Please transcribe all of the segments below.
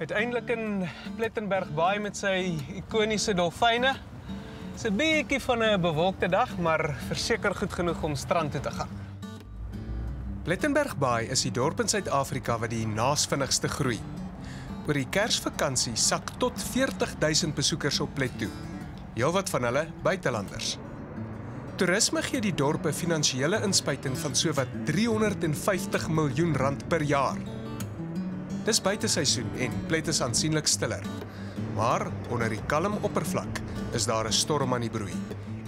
Uiteindelik in Plettenberg Baai met sy ikoniese dolfyne. Dis 'n bietjie van 'n bewolkte dag, maar verseker goed genoeg om strand toe te gaan. Plettenberg Baai is die dorp in Suid-Afrika wat die naasvinnigste groei. Oor die Kersvakansie sak tot 40.000 besoekers op Plet toe. Heelwat van hulle buitelanders. Toerisme gee die dorp 'n finansiële inspuiting van sowat R350 miljoen per jaar. Dis buiteseisoen en Plet is aansienlik stiller. Maar onder die kalm oppervlak is daar 'n storm aan die broei.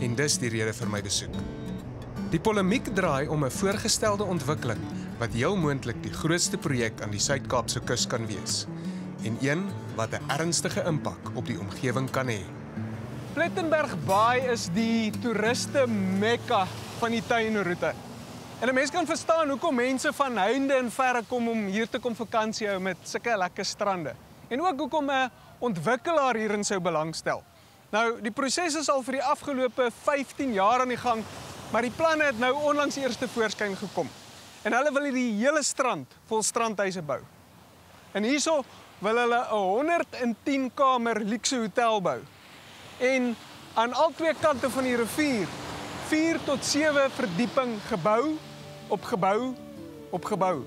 En dis die rede vir my besoek. Die polemiek draai om 'n voorgestelde ontwikkeling wat heel moontlik die grootste projek aan die Suid-Kaapse kus kan wees. En een wat 'n ernstige impak op die omgewing kan hê. Plettenberg Baai is die toeriste mekka van die tuinroete. En 'n mens kan verstaan hoekom mense van heinde en verre kom om hier te kom vakansie hou met sulke lekker strande. En ook hoekom 'n ontwikkelaar hierin sou belangstel. Nou, die proses is al vir die afgelope 15 jaar aan die gang, maar die planne het nou onlangs eers te voorskyn gekom. En hulle wil die hele strand vol strandhuise bou. En hierso wil hulle 'n 110 kamer luukse hotel bou. En aan al twee kante van die rivier 4 tot 7 verdieping gebou op gebou op gebou.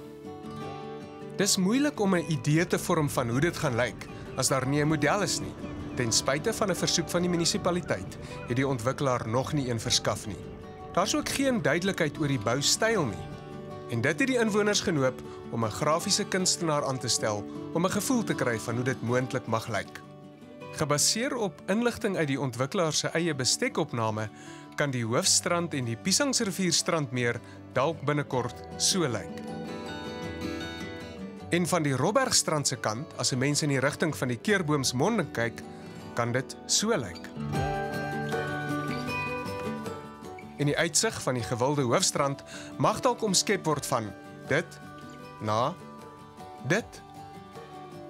Dis moeilik om 'n idee te vorm van hoe dit gaan lyk as daar nie 'n model is nie. Ten spyte van 'n versoek van die munisipaliteit het die ontwikkelaar nog nie een verskaf nie. Daar's ook geen duidelikheid oor die boustyl nie. En dit het die inwoners genoop om 'n grafiese kunstenaar aan te stel om 'n gevoel te kry van hoe dit moontlik mag lyk. Gebaseer op inligting uit die ontwikkelaar se eie bestekopname kan die Hoofstrand en die Piesangsrivier strandmeer dalk binnekort so lyk. En van die Robbergstrand se kant, as 'n mens in die rigting van die Keurboomsmonde kyk, kan dit so lyk. En die uitsig van die gewilde Hoofstrand mag dalk omskep word van dit na dit.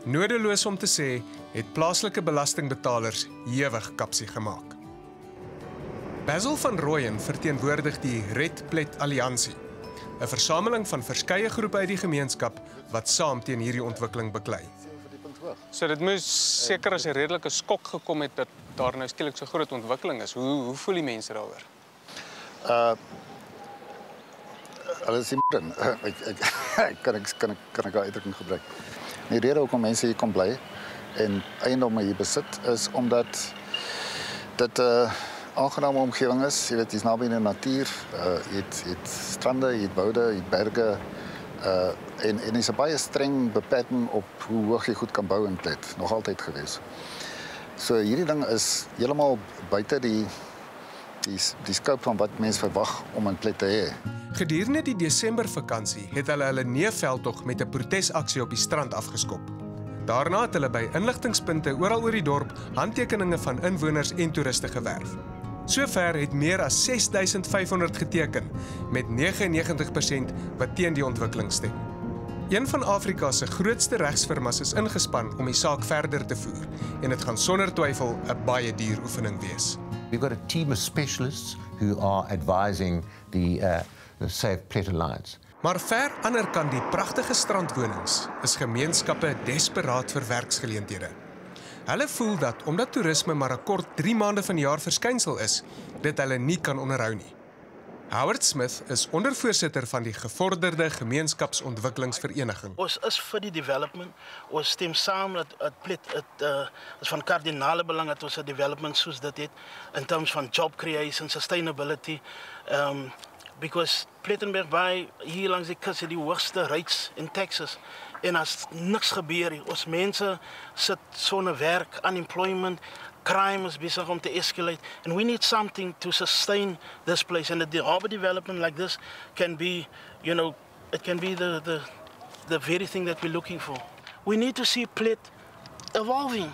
Nodeloos om te sê, het plaaslike belastingbetalers ewig kapsie gemaak. Basil van Rooyen verteenwoordig die Red Plet Alliansie, 'n versameling van verskeie groepe uit die gemeenskap wat saam teen hierdie ontwikkeling beklei. So dit moes seker as 'n redelike skok gekom het dat daar nou skielik so groot ontwikkeling is. Hoe voel die mense daaroor? Hulle is in. Kan ek daai uitdrukking gebruik. Die rede hoekom mense hier kom bly en eiendomme hier besit is omdat dit 'n aangename omgewing is. Jy weet, jy's naby aan die natuur, jy het strande, jy het woude, jy het berge, en is 'n baie streng beperking op hoe hoog jy goed kan bou in Plet, nog altyd gewees. So hierdie ding is heeltemal buite die scope van wat mense verwag om in Plet te hê. Gedurende die Desembervakansie het hulle neeveldtog met 'n protesaksie op die strand afgeskop. Daarna het hulle by inligtingspunte oral oor die dorp handtekeninge van inwoners en toeriste gewerf. Sover het meer as 6500 geteken, met 99% wat teen die ontwikkeling stem. Een van Afrika se grootste regsfirmas is ingespan om die saak verder te voer en dit gaan sonder twyfel 'n baie duur oefening wees. We've got a team of specialists who are advising the Save Plet Alliance. Maar ver ander kan die pragtige strandwonings is gemeenskappe desperaat vir werksgeleenthede. Hulle voel dat omdat toerisme maar 'n kort 3 maande van die jaar verskynsel is, dit hulle nie kan onderhou nie. Howard Smith is ondervoorsitter van die Gevorderde Gemeenskapsontwikkelingsvereniging. Ons is vir die development. Ons stem saam dat Plet is van kardinale belang dat ons 'n development soos dit het in terms van job creation, sustainability. Because Plettenberg Baai hier langs die kus het die hoogste rates in Texas. En as niks gebeur nie, ons mense sit sonder werk, unemployment, crime is besig om te escalate, and we need something to sustain this place. And the harbour development like this can be, you know, it can be the very thing that we're looking for. We need to see Plet evolving.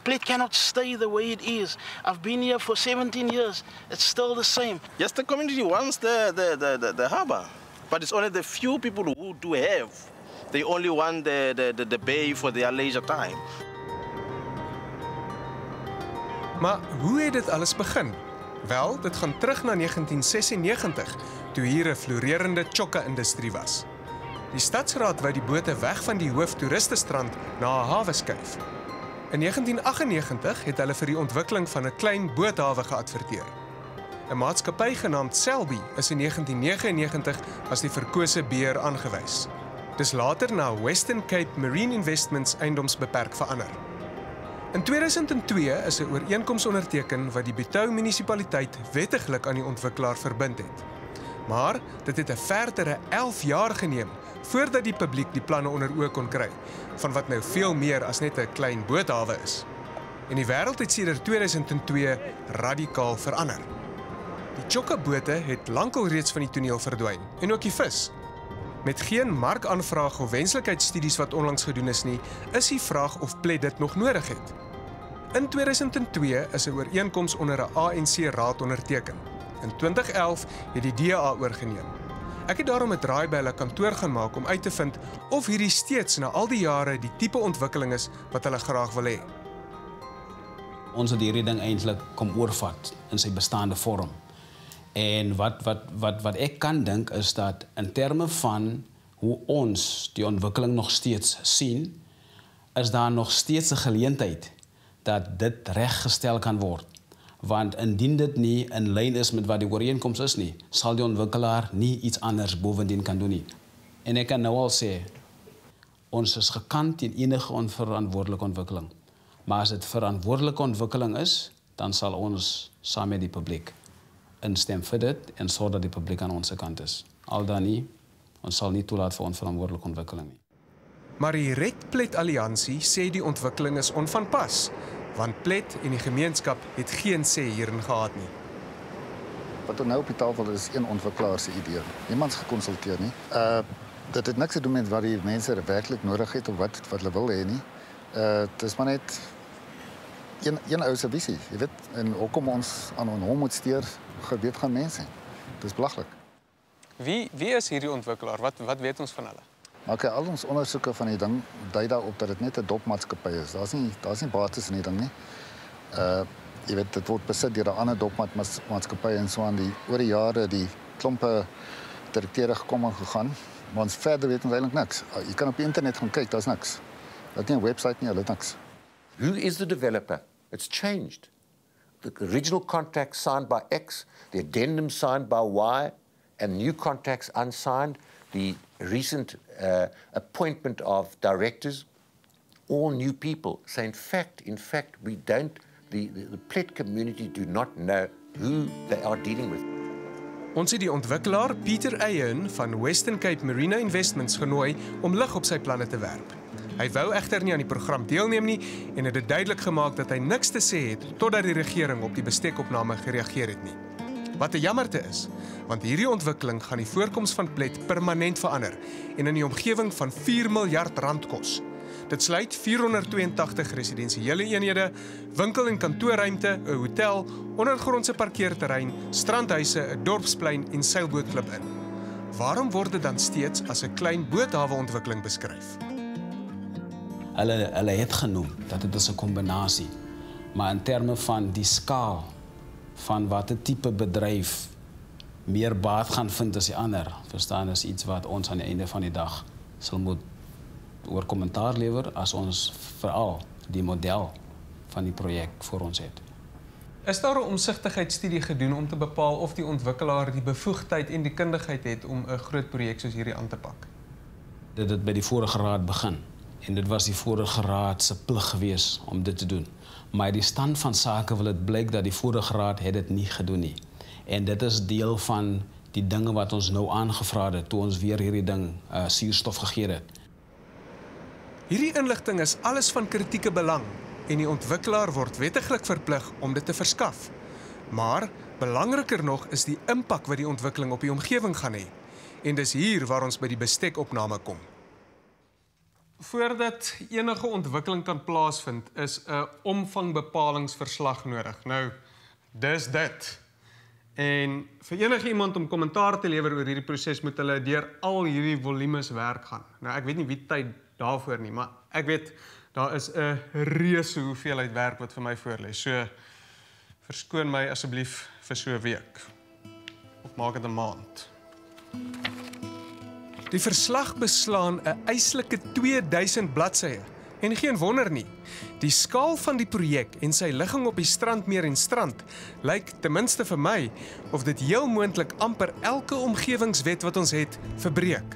Plet cannot stay the way it is. I've been here for 17 years. It's still the same. Yes, the community wants the harbour, but it's only the few people who do have. They only want the bay for their leisure time. Maar hoe het dit alles begin? Wel, dit gaan terug na 1996, toe hier 'n floreerende chokka-industrie was. Die stadsraad wou die bote weg van die hooftoeristestrand na 'n hawe skuif. In 1998 het hulle vir die ontwikkeling van 'n klein boothawe geadverteer. 'n Maatskappy genaamd Selby is in 1999 as die verkose beheer aangewys. Dis later na Western Cape Marine Investments eiendomsbeperk verander. In 2002 is 'n ooreenkoms onderteken wat die Bethou munisipaliteit wettiglik aan die ontwikkelaar verbind het. Maar dit het 'n verdere 11 jaar geneem voordat die publiek die planne onder oë kon kry, van wat nou veel meer as net 'n klein boothawe is. En die wêreld het sedert 2002 radikaal verander. Die chokka-bote het lankal reeds van die toneel verdwyn, en ook die vis. Met geen markaanvraag of wenslikheidsstudies wat onlangs gedoen is nie, is die vraag of Plet dit nog nodig het. In 2002 is 'n ooreenkoms onder 'n ANC-raad onderteken. In 2011 het die DA oorgeneem. Ek het daarom 'n draai by hulle kantoor gaan maak om uit te vind of hierdie steeds na al die jare die tipe ontwikkeling is wat hulle graag wil hê. Ons het hierdie ding eintlik kom oorvat in sy bestaande vorm. En wat ek kan dink is dat in terme van hoe ons die ontwikkeling nog steeds sien, is daar nog steeds 'n geleentheid dat dit reggestel kan word. Want indien dit nie in lyn is met wat die ooreenkoms is nie, sal die ontwikkelaar nie iets anders bovendien kan doen nie. En ek kan nou al sê, ons is gekant teen enige onverantwoordelike ontwikkeling. Maar as dit verantwoordelike ontwikkeling is, dan sal ons saam met die publiek instem vir dit en sorg dat die publiek aan ons kant is. Al dan nie, ons sal nie toelaat vir onverantwoordelike ontwikkeling nie. Maar die Red Plet Alliansie sê die ontwikkeling is onvanpas, want Plet en die gemeenskap het geen sê hierin gehad nie. Wat er nou op die tafel is een ontwikkelaar se idee. Niemand gekonsulteer nie. Dit het niks te doen met wat die mense werklik nodig het of wat hulle wil hê nie. Dit is maar net een ou se visie, jy weet, en hoekom ons aan hom moet steur, geweet gaan mense. Dit is belaglik. Wie is hierdie ontwikkelaar? Wat weet ons van hulle? Maar kyk, al ons ondersoeke van die ding dui daarop dat dit net 'n dopmaatskappy is. Daar's nie bates in die ding nie. Jy weet, dit word besit deur 'n ander dopmaatskappy en so aan oor die jare die klompe direkteure gekom en gegaan. Maar ons verder weet ons eintlik niks. Jy kan op die internet gaan kyk, daar's niks. Daar's nie 'n webwerf nie, hulle het niks. Who is the developer? It's changed. The original contract signed by X, the addendum signed by Y, and new contracts unsigned, the recent appointment of directors, all new people. So in fact, we don't, the Plet community do not know who they are dealing with. Ons het die ontwikkelaar Pieter Eyen van Western Cape Marine Investments genooi om lig op sy planne te werp. Hy wou egter nie aan die program deelneem nie en het dit duidelik gemaak dat hy niks te sê het totdat die regering op die bestekopname gereageer het nie. Wat 'n jammerte is, want hierdie ontwikkeling gaan die voorkoms van Plet permanent verander en in die omgewing van 4 miljard rand kos. Dit sluit 482 residensiële eenhede, winkel- en kantoorruimte, 'n hotel, ondergrondse parkeerterrein, strandhuise, 'n dorpsplein en seilbootklub in. Waarom word dit dan steeds as 'n klein boothaweontwikkeling beskryf? Hulle het genoem dat dit is 'n kombinasie, maar in terme van die skaal van watter tipe bedryf meer baat gaan vind as die ander, verstaan, is iets wat ons aan die einde van die dag sal moet oor kommentaar lewer as ons veral die model van die projek voor ons het. Is daar 'n omsigtigheidsstudie gedoen om te bepaal of die ontwikkelaar die bevoegdheid en die kundigheid het om 'n groot projek soos hierdie aan te pak? Dit het by die vorige raad begin en dit was die vorige raad se plig gewees om dit te doen. Maar die stand van sake wil dit blyk dat die vorige raad het dit nie gedoen nie. En dit is deel van die dinge wat ons nou aangevra het toe ons weer hierdie ding suurstof gegee het. Hierdie inligting is alles van kritieke belang en die ontwikkelaar word wettiglik verplig om dit te verskaf. Maar belangriker nog is die impak wat die ontwikkeling op die omgewing gaan hê. En dis hier waar ons by die bestekopname kom. Voordat enige ontwikkeling kan plaasvind, is 'n omvangbepalingsverslag nodig. Nou, dis dit. En vir enige iemand om kommentaar te lewer oor hierdie proses moet hulle deur al hierdie volumes werk gaan. Nou, ek weet nie wie tyd daarvoor nie, maar ek weet daar is 'n reuse hoeveelheid werk wat vir my voorlê. So verskoon my asseblief vir so 'n week. Of maak dit 'n maand. Die verslag beslaan 'n eislike 2000 bladsye. En geen wonder nie. Die skaal van die projek en sy ligging op die strandmeer en strand lyk ten minste vir my of dit heel moontlik amper elke omgewingswet wat ons het verbreek.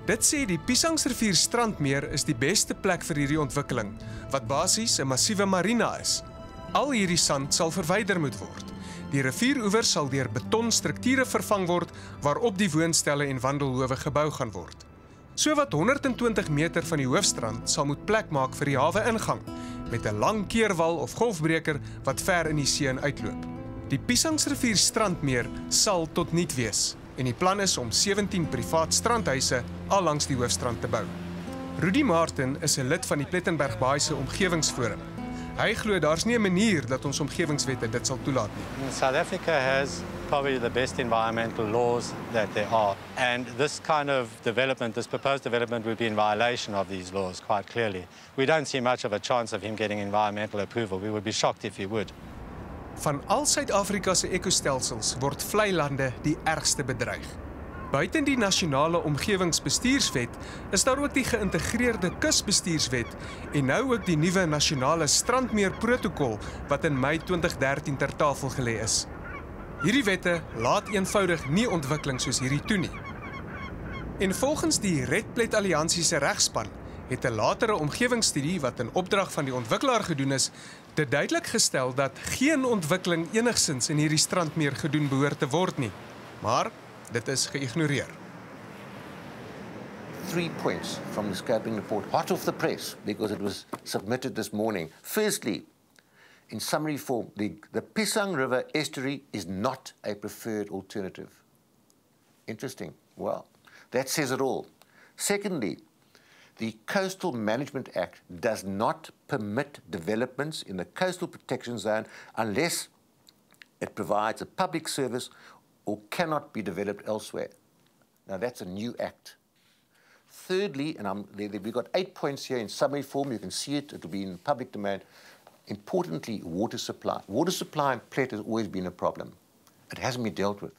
Dit sê die Piesangsrivier strandmeer is die beste plek vir hierdie ontwikkeling, wat basies 'n massiewe marina is. Al hierdie sand sal verwyder moet word. Die rivieroewer sal deur betonstrukture vervang word waarop die woonstelle en wandelhowe gebou gaan word. So wat 120 meter van die hoofstrand sal moet plek maak vir die hawe-ingang, met 'n lang keerwal of golfbreker wat ver in die see uitloop. Die Piesangsrivier strandmeer sal tot niet wees, en die plan is om 17 privaat strandhuise al langs die hoofstrand te bou. Rudy Martin is 'n lid van die Plettenberg Baai se omgewingsforum. Hy glo daar's nie 'n manier dat ons omgewingswette dit sal toelaat nie. South Africa has probably the best environmental laws that there are, and this kind of development, this proposed development, would be in violation of these laws quite clearly. We don't see much of a chance of him getting environmental approval. We would be shocked if he would. Van al Suid-Afrika se ekostelsels word vlei lande die ergste bedreig. Buiten die nasionale omgewingsbestuurswet is daar ook die geïntegreerde kusbestuurswet en nou ook die nuwe nasionale strandmeerprotokol wat in Mei 2013 ter tafel gelê is. Hierdie wette laat eenvoudig nie ontwikkeling soos hierdie toe nie. En volgens die Red Plet Alliansie se regspan het 'n latere omgewingsstudie wat in opdrag van die ontwikkelaar gedoen is, dit duidelik gestel dat geen ontwikkeling enigsins in hierdie strandmeer gedoen behoort te word nie. Maar dit is geïgnoreer. 3 points from the scoping report, hot off the press, because it was submitted this morning. Firstly, in summary form, the Pisang River estuary is not a preferred alternative. Interesting. Well, that says it all. Secondly, the Coastal Management Act does not permit developments in the coastal protection zone unless it provides a public service or cannot be developed elsewhere. Now that's a new act. Thirdly, and we've got 8 points here in summary form, you can see it, it'll be in public domain. Importantly, water supply. Water supply in Plet has always been a problem. It hasn't been dealt with.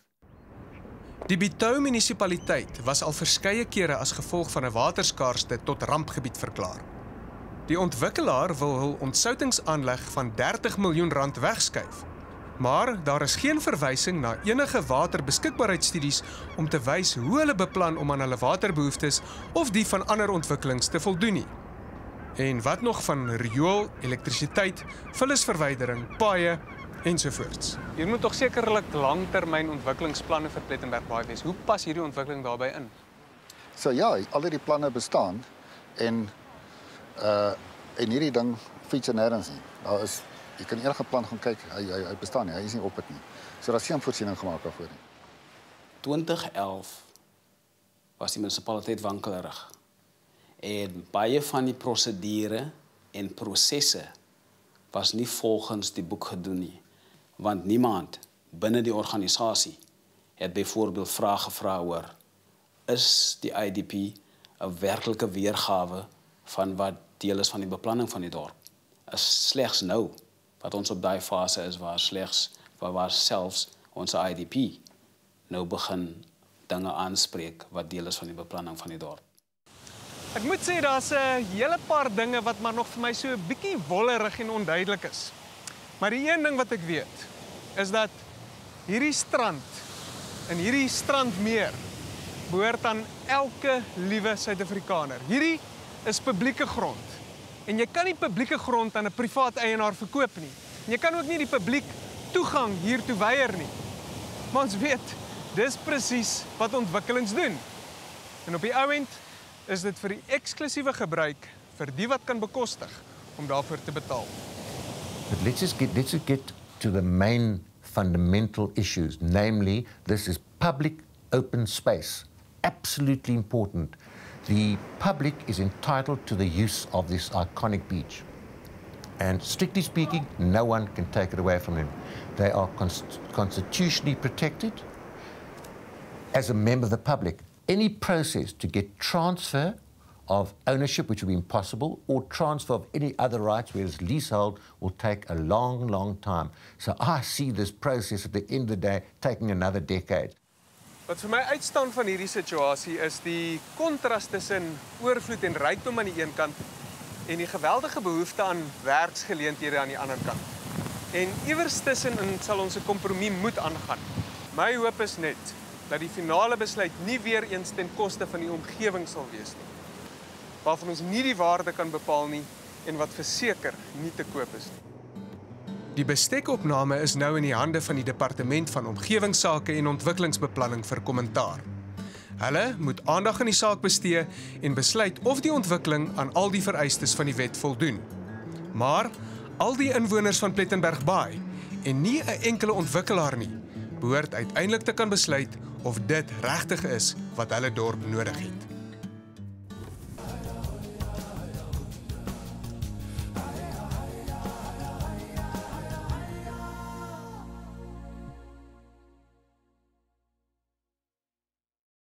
Die Bitou munisipaliteit was al verskeie kere as gevolg van 'n waterskaarste tot rampgebied verklaar. Die ontwikkelaar wil hul ontsoutingsaanleg van R30 miljoen wegskuif. Maar daar is geen verwysing na enige waterbeskikbaarheidsstudies om te wys hoe hulle beplan om aan hulle waterbehoeftes of die van ander ontwikkelings te voldoen nie. En wat nog van riool, elektrisiteit, vullisverwydering, paaie ensovoorts. Hier moet tog sekerlik langtermyn ontwikkelingsplanne vir Plettenberg Baai wees. Hoe pas hierdie ontwikkeling daarbey in? So ja, al die planne bestaan en hierdie ding feature nêrens nie. Daar is, jy kan enige plan gaan kyk, hy bestaan nie, hy is nie op dit nie. So daar is geen voorsiening gemaak daarvoor nie. 2011 was die munisipaliteit wankelerig. En baie van die prosedure en prosesse was nie volgens die boek gedoen nie. Want niemand binne die organisasie het byvoorbeeld vrae gevra oor, is die IDP 'n werklike weergawe van wat deel is van die beplanning van die dorp? Is slegs nou wat ons op daai fase is waar selfs ons IDP nou begin dinge aanspreek wat deel is van die beplanning van die dorp. Ek moet sê daar's 'n hele paar dinge wat maar nog vir my so 'n bietjie wollerig en onduidelik is. Maar die een ding wat ek weet is dat hierdie strand en hierdie strandmeer behoort aan elke liewe Suid-Afrikaner. Hierdie is publieke grond. En jy kan nie publieke grond aan 'n privaat eienaar verkoop nie. En jy kan ook nie die publiek toegang hiertoe weier nie. Maar ons weet, dis presies wat ontwikkelings doen. En op die ou end is dit vir die eksklusiewe gebruik vir die wat kan bekostig om daarvoor te betaal. But let's get to the main fundamental issues, namely this is public open space, absolutely important. The public is entitled to the use of this iconic beach. And strictly speaking, no one can take it away from them. They are constitutionally protected. As a member of the public, any process to get transfer of ownership, which would be impossible, or transfer of any other rights, where it's leasehold, will take a long, long time. So I see this process at the end of the day taking another decade. Wat vir my uitstaan van hierdie situasie is die kontras tussen oorvloed en rykdom aan die een kant en die geweldige behoefte aan werksgeleenthede aan die ander kant. En iewers tussenin sal ons 'n kompromie moet aangaan. My hoop is net dat die finale besluit nie weer eens ten koste van die omgewing sal wees nie, waarvan ons nie die waarde kan bepaal nie en wat verseker nie te koop is nie. Die bestekopname is nou in die hande van die Departement van Omgewingsake en Ontwikkelingsbeplanning vir kommentaar. Hulle moet aandag aan die saak bestee en besluit of die ontwikkeling aan al die vereistes van die wet voldoen. Maar al die inwoners van Plettenberg Baai en nie 'n enkele ontwikkelaar nie, behoort uiteindelik te kan besluit of dit regtig is wat hulle dorp nodig het.